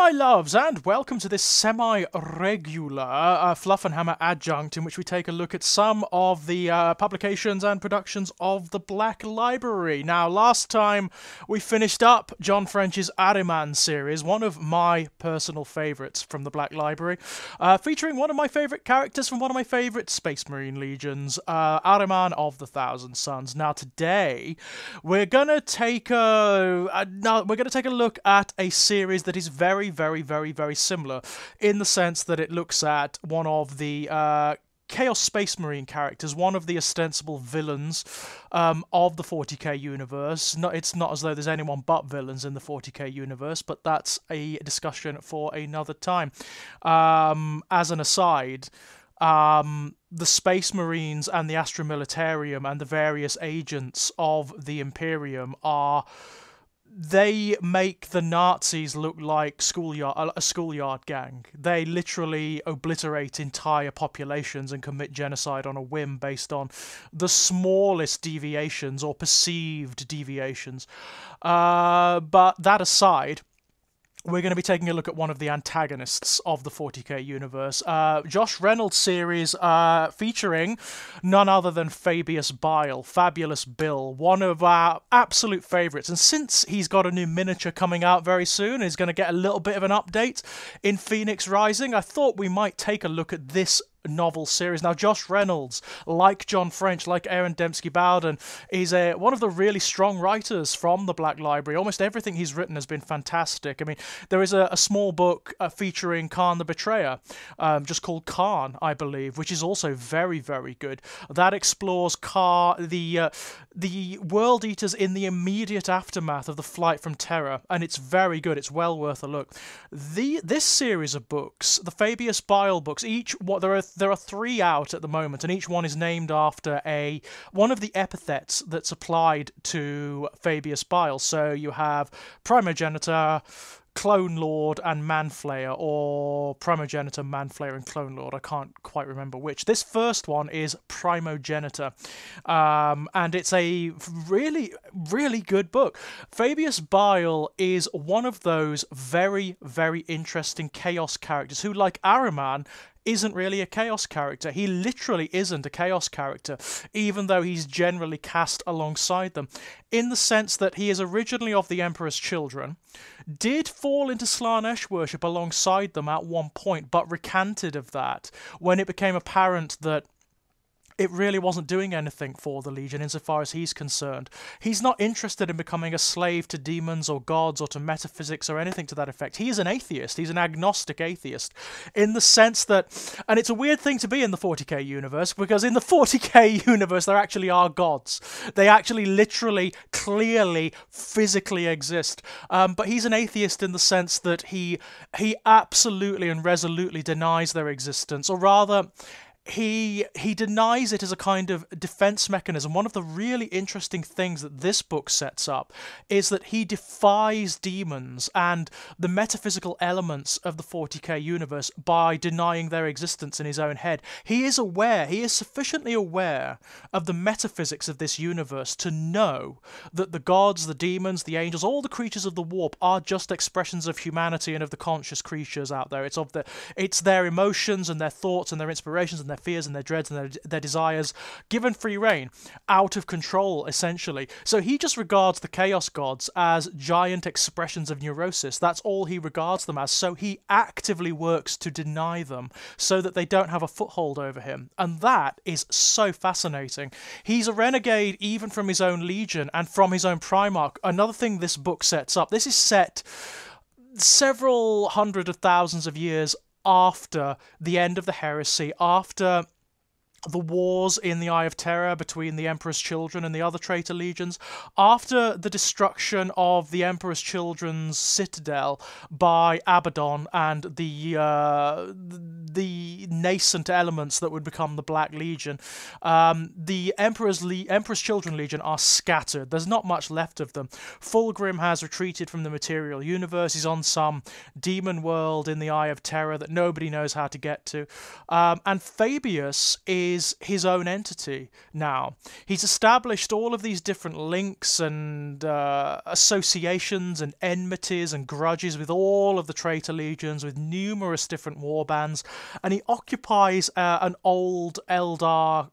my loves, and welcome to this semi-regular Fluffenhammer adjunct in which we take a look at some of the publications and productions of the Black Library. Now, last time we finished up John French's Ahriman series, one of my personal favourites from the Black Library, featuring one of my favourite characters from one of my favourite Space Marine legions, Ahriman of the Thousand Suns. Now, today we're gonna take a look at a series that is very, very, very, very similar in the sense that it looks at one of the Chaos Space Marine characters, one of the ostensible villains of the 40k universe. It's not as though there's anyone but villains in the 40k universe, but that's a discussion for another time. As an aside, the Space Marines and the Astra Militarium and the various agents of the Imperium they make the Nazis look like a schoolyard gang. They literally obliterate entire populations and commit genocide on a whim based on the smallest deviations or perceived deviations. But that aside, we're going to be taking a look at one of the antagonists of the 40k universe. Josh Reynolds series featuring none other than Fabius Bile, Fabius Bile, one of our absolute favourites. And since he's got a new miniature coming out very soon, he's going to get a little bit of an update in Phoenix Rising, I thought we might take a look at this novel series. Now, Josh Reynolds, like John French, like Aaron Dembski-Bowden, is one of the really strong writers from the Black Library. Almost everything he's written has been fantastic. I mean, there is a small book featuring Khan the Betrayer, just called Khan, I believe, which is also very, very good. That explores the World Eaters in the immediate aftermath of the flight from Terra, and it's very good. It's well worth a look. This series of books, the Fabius Bile books, there are 3 out at the moment, and each one is named after one of the epithets that's applied to Fabius Bile. So you have Primogenitor, Clone Lord, and Manflayer, or Primogenitor, Manflayer, and Clone Lord. I can't quite remember which. This first one is Primogenitor, and it's a really, really good book. Fabius Bile is one of those very, very interesting Chaos characters who, like Ahriman, isn't really a Chaos character. He literally isn't a Chaos character, even though he's generally cast alongside them, in the sense that he is originally of the Emperor's children, did fall into Slanesh worship alongside them at one point, but recanted of that when it became apparent that it really wasn't doing anything for the Legion insofar as he's concerned. He's not interested in becoming a slave to demons or gods or to metaphysics or anything to that effect. He is an atheist. He's an agnostic atheist in the sense that, and it's a weird thing to be in the 40k universe, because in the 40k universe there actually are gods. They actually literally, clearly, physically exist. But he's an atheist in the sense that he absolutely and resolutely denies their existence, or rather, he denies it as a kind of defense mechanism. One of the really interesting things that this book sets up is that he defies demons and the metaphysical elements of the 40k universe by denying their existence in his own head. He is sufficiently aware of the metaphysics of this universe to know that the gods, the demons, the angels, all the creatures of the warp are just expressions of humanity and of the conscious creatures out there. It's their emotions and their thoughts and their inspirations and their fears and their dreads and their desires given free rein, out of control, essentially. So he just regards the Chaos Gods as giant expressions of neurosis. That's all he regards them as. So he actively works to deny them so that they don't have a foothold over him. And that is so fascinating. He's a renegade even from his own Legion and from his own Primarch. Another thing this book sets up, this is set several hundred of thousands of years after the end of the heresy, after the wars in the Eye of Terror between the Emperor's Children and the other traitor legions, after the destruction of the Emperor's Children's citadel by Abaddon and the nascent elements that would become the Black Legion, the Emperor's Children Legion are scattered. There's not much left of them. Fulgrim has retreated from the material universe. He's on some demon world in the Eye of Terror that nobody knows how to get to. And Fabius is is his own entity now. He's established all of these different links and associations and enmities and grudges with all of the traitor legions, with numerous different warbands, and he occupies an old Eldar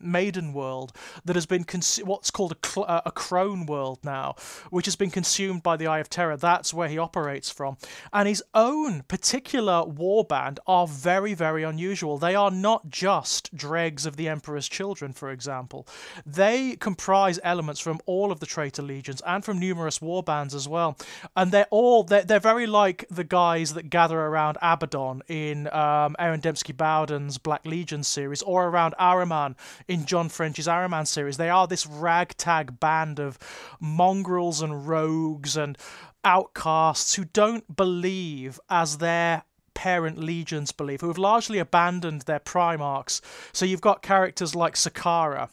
maiden world that has been what's called a crone world now, which has been consumed by the Eye of Terror. That's where he operates from. And his own particular warband are very, very unusual. They are not just dregs of the Emperor's Children, for example. They comprise elements from all of the traitor legions and from numerous warbands as well. And they're very like the guys that gather around Abaddon in Aaron Dembski-Bowden's Black Legion series, or around Ahriman in John French's Ahriman series. They are this ragtag band of mongrels and rogues and outcasts who don't believe as their parent legions believe, who have largely abandoned their primarchs. So you've got characters like Saqqara.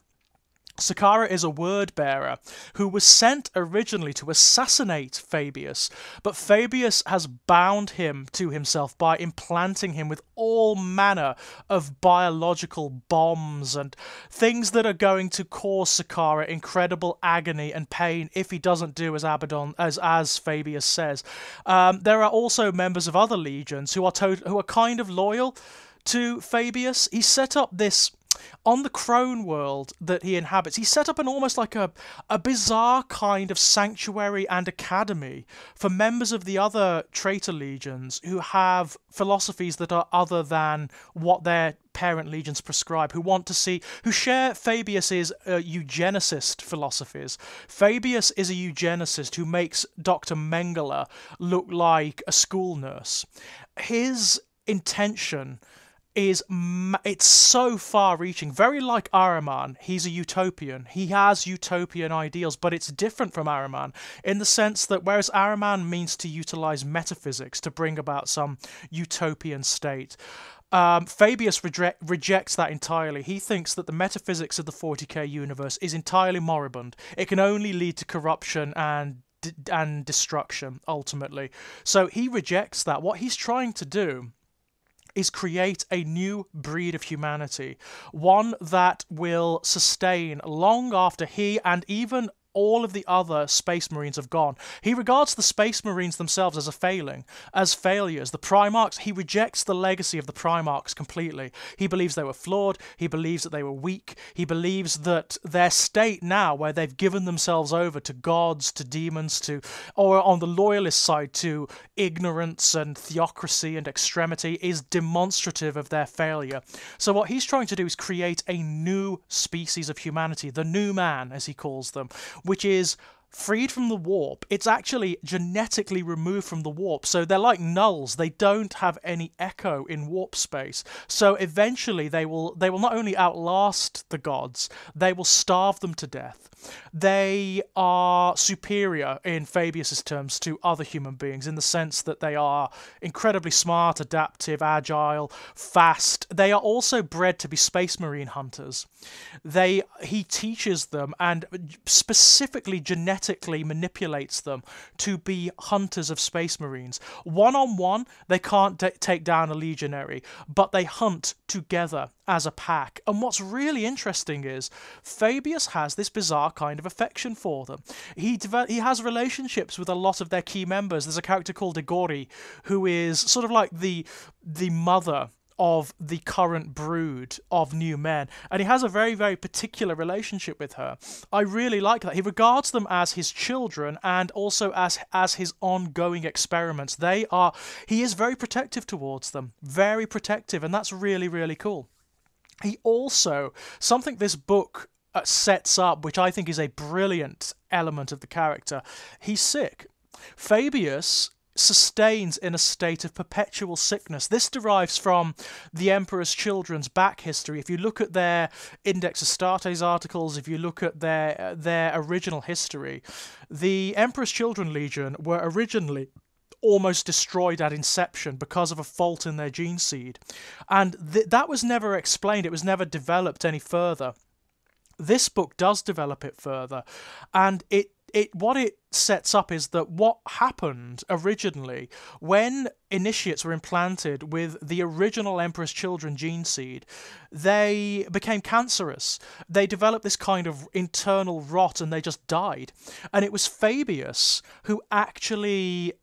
Saqqara is a word bearer who was sent originally to assassinate Fabius, but Fabius has bound him to himself by implanting him with all manner of biological bombs and things that are going to cause Saqqara incredible agony and pain if he doesn't do as Abaddon as Fabius says. There are also members of other legions who are kind of loyal to Fabius. He set up this on the crone world that he inhabits. He set up an almost like a bizarre kind of sanctuary and academy for members of the other traitor legions who have philosophies that are other than what their parent legions prescribe, who share Fabius's eugenicist philosophies. Fabius is a eugenicist who makes Dr. Mengele look like a school nurse. His intention it's so far-reaching, very like Ahriman. He's a utopian. He has utopian ideals, but it's different from Ahriman in the sense that whereas Ahriman means to utilize metaphysics to bring about some utopian state, Fabius rejects that entirely. He thinks that the metaphysics of the 40k universe is entirely moribund. It can only lead to corruption and destruction, ultimately. So he rejects that. What he's trying to do is create a new breed of humanity, one that will sustain long after he and even all of the other Space Marines have gone. He regards the Space Marines themselves as failures. The Primarchs, he rejects the legacy of the Primarchs completely. He believes they were flawed. He believes that they were weak. He believes that their state now, where they've given themselves over to gods, to demons, or on the loyalist side, to ignorance and theocracy and extremity, is demonstrative of their failure. So what he's trying to do is create a new species of humanity, the new man, as he calls them, which is freed from the warp. It's actually genetically removed from the warp, so they're like nulls. They don't have any echo in warp space. So eventually they will not only outlast the gods, they will starve them to death. They are superior, in Fabius's terms, to other human beings in the sense that they are incredibly smart, adaptive, agile, fast. They are also bred to be Space Marine hunters. He teaches them and specifically genetically manipulates them to be hunters of Space Marines. One-on-one, they can't take down a legionary, but they hunt together as a pack. And what's really interesting is Fabius has this bizarre kind of affection for them. He has relationships with a lot of their key members. There's a character called Igori, who is sort of like the mother of the current brood of new men, and he has a very, very particular relationship with her. I really like that. He regards them as his children and also as his ongoing experiments. He is very protective towards them, very protective, and that's really, really cool. He also, something this book sets up, which I think is a brilliant element of the character, he's sick. Fabius sustains in a state of perpetual sickness. This derives from the Emperor's Children's back history. If you look at their Index Astartes articles, if you look at their original history, the Emperor's Children Legion were originally almost destroyed at inception because of a fault in their gene seed. And that was never explained. It was never developed any further. This book does develop it further, and it what it sets up is that what happened originally when initiates were implanted with the original Emperor's Children gene seed, they became cancerous. They developed this kind of internal rot and they just died. And it was Fabius who actually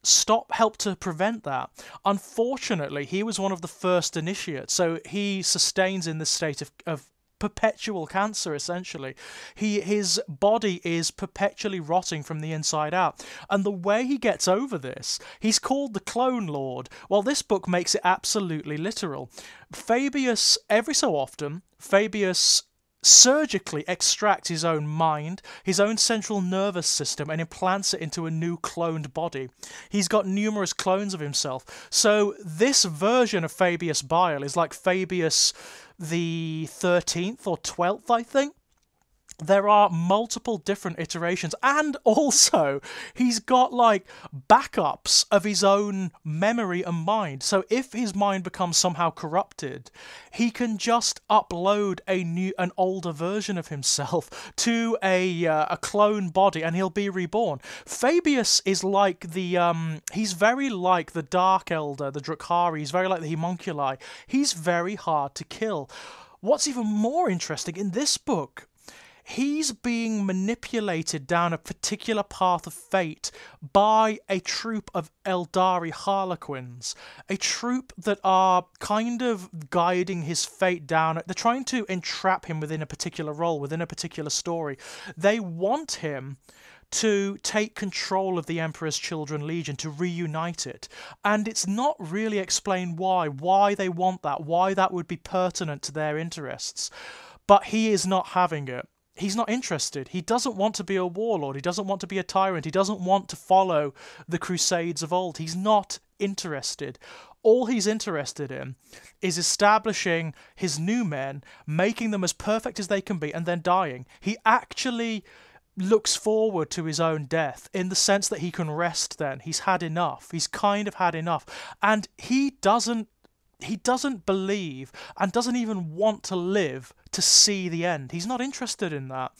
helped to prevent that. Unfortunately, he was one of the first initiates, so he sustains in this state of perpetual cancer, essentially. His body is perpetually rotting from the inside out. And the way he gets over this, he's called the Clone Lord. Well, this book makes it absolutely literal. Fabius, every so often, Fabius surgically extracts his own mind, his own central nervous system, and implants it into a new cloned body. He's got numerous clones of himself. So this version of Fabius Bile is like Fabius the 13th or 12th, I think. There are multiple different iterations, and also he's got like backups of his own memory and mind. So if his mind becomes somehow corrupted, he can just upload an older version of himself to a clone body, and he'll be reborn. Fabius is like he's very like the Dark Elder, the Drukhari. He's very like the Homunculi. He's very hard to kill. What's even more interesting in this book, he's being manipulated down a particular path of fate by a troop of Eldari Harlequins, a troop that are kind of guiding his fate down. They're trying to entrap him within a particular role, within a particular story. They want him to take control of the Emperor's Children Legion, to reunite it. And it's not really explained why they want that, why that would be pertinent to their interests. But he is not having it. He's not interested. He doesn't want to be a warlord. He doesn't want to be a tyrant. He doesn't want to follow the Crusades of old. He's not interested. All he's interested in is establishing his new men, making them as perfect as they can be, and then dying. He actually looks forward to his own death in the sense that he can rest then. He's had enough. He's kind of had enough. And he doesn't believe and doesn't even want to live to see the end. He's not interested in that.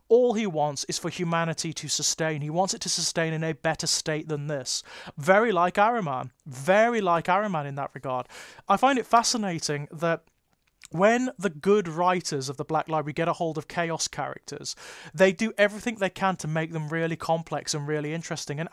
All he wants is for humanity to sustain. He wants it to sustain in a better state than this. Very like Ahriman. Very like Ahriman in that regard. I find it fascinating that when the good writers of the Black Library get a hold of Chaos characters, they do everything they can to make them really complex and really interesting. And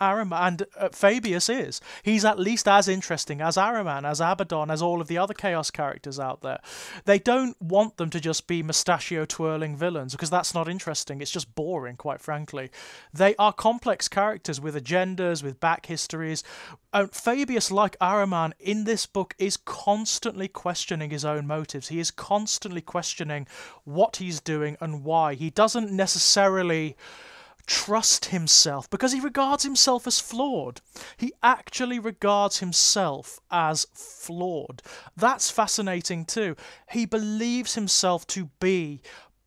Fabius is. He's at least as interesting as Ahriman, as Abaddon, as all of the other Chaos characters out there. They don't want them to just be mustachio-twirling villains, because that's not interesting. It's just boring, quite frankly. They are complex characters with agendas, with back histories. Fabius, like Ahriman, in this book is constantly questioning his own motives. He is constantly questioning what he's doing and why. He doesn't necessarily trust himself because he regards himself as flawed. He actually regards himself as flawed. That's fascinating too. He believes himself to be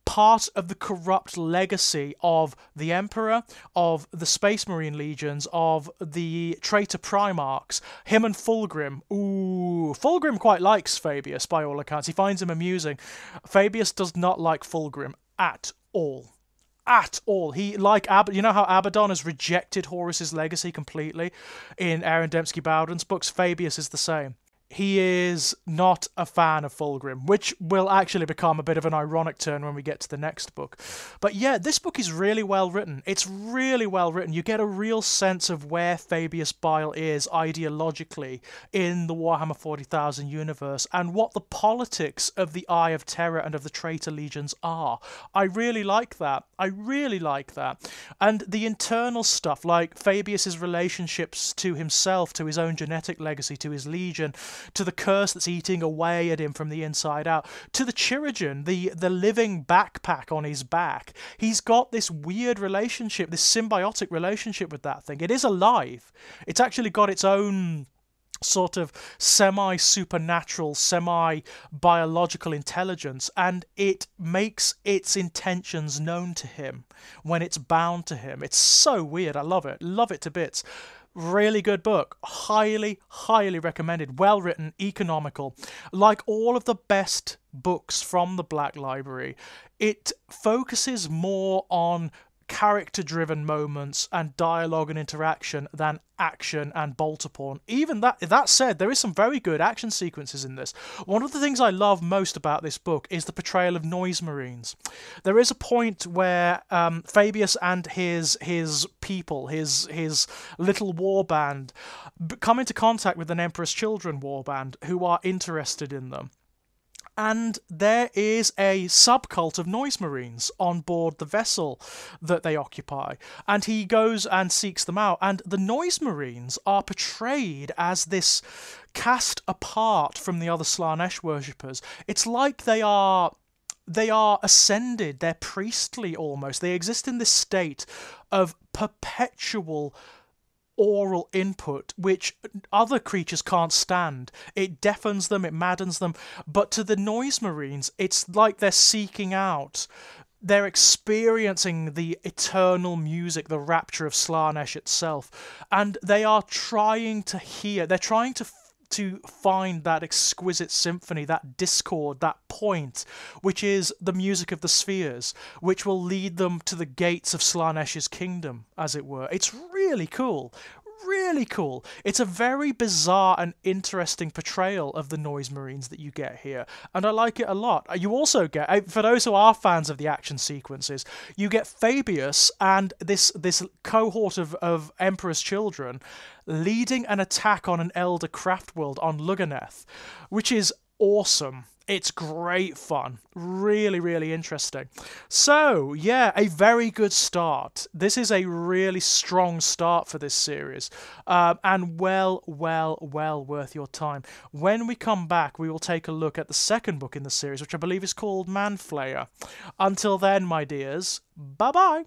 part of the corrupt legacy of the Emperor, of the Space Marine Legions, of the traitor Primarchs, him and Fulgrim. Ooh, Fulgrim quite likes Fabius, by all accounts. He finds him amusing. Fabius does not like Fulgrim at all. At all. He, like you know how Abaddon has rejected Horus's legacy completely in Aaron Dembski-Bowden's books? Fabius is the same. He is not a fan of Fulgrim, which will actually become a bit of an ironic turn when we get to the next book. But yeah, this book is really well written. It's really well written. You get a real sense of where Fabius Bile is ideologically in the Warhammer 40,000 universe and what the politics of the Eye of Terror and of the Traitor Legions are. I really like that. I really like that. And the internal stuff, like Fabius's relationships to himself, to his own genetic legacy, to his legion, to the curse that's eating away at him from the inside out, to the Chirigen, the living backpack on his back. He's got this weird relationship, this symbiotic relationship with that thing. It is alive. It's actually got its own sort of semi-supernatural, semi-biological intelligence, and it makes its intentions known to him when it's bound to him. It's so weird. I love it. Love it to bits. Really good book. Highly, highly recommended. Well written, economical. Like all of the best books from the Black Library, it focuses more on character-driven moments and dialogue and interaction than action and bolt-upon. Even that said, there is some very good action sequences in this. One of the things I love most about this book is the portrayal of noise marines. There is a point where Fabius and his people, his little warband, come into contact with an Emperor's Children warband who are interested in them. And there is a subcult of noise marines on board the vessel that they occupy. And he goes and seeks them out. And the noise marines are portrayed as this cast apart from the other Slaanesh worshippers. It's like they are ascended, they're priestly almost. They exist in this state of perpetual oral input, which other creatures can't stand. It deafens them, it maddens them, but to the noise marines, it's like they're seeking out, they're experiencing the eternal music, the rapture of Slaanesh itself, and they are trying to hear, they're trying to find that exquisite symphony, that discord, that point, which is the music of the spheres, which will lead them to the gates of Slaanesh's kingdom, as it were. It's really cool. Really cool. It's a very bizarre and interesting portrayal of the noise marines that you get here, and I like it a lot. You also get, for those who are fans of the action sequences, you get Fabius and this cohort of Emperor's Children leading an attack on an Elder Craftworld on Luganeth, which is awesome. It's great fun. Really, really interesting. So, yeah, a very good start. This is a really strong start for this series. And well worth your time. When we come back, we will take a look at the second book in the series, which I believe is called Manflayer. Until then, my dears, bye-bye.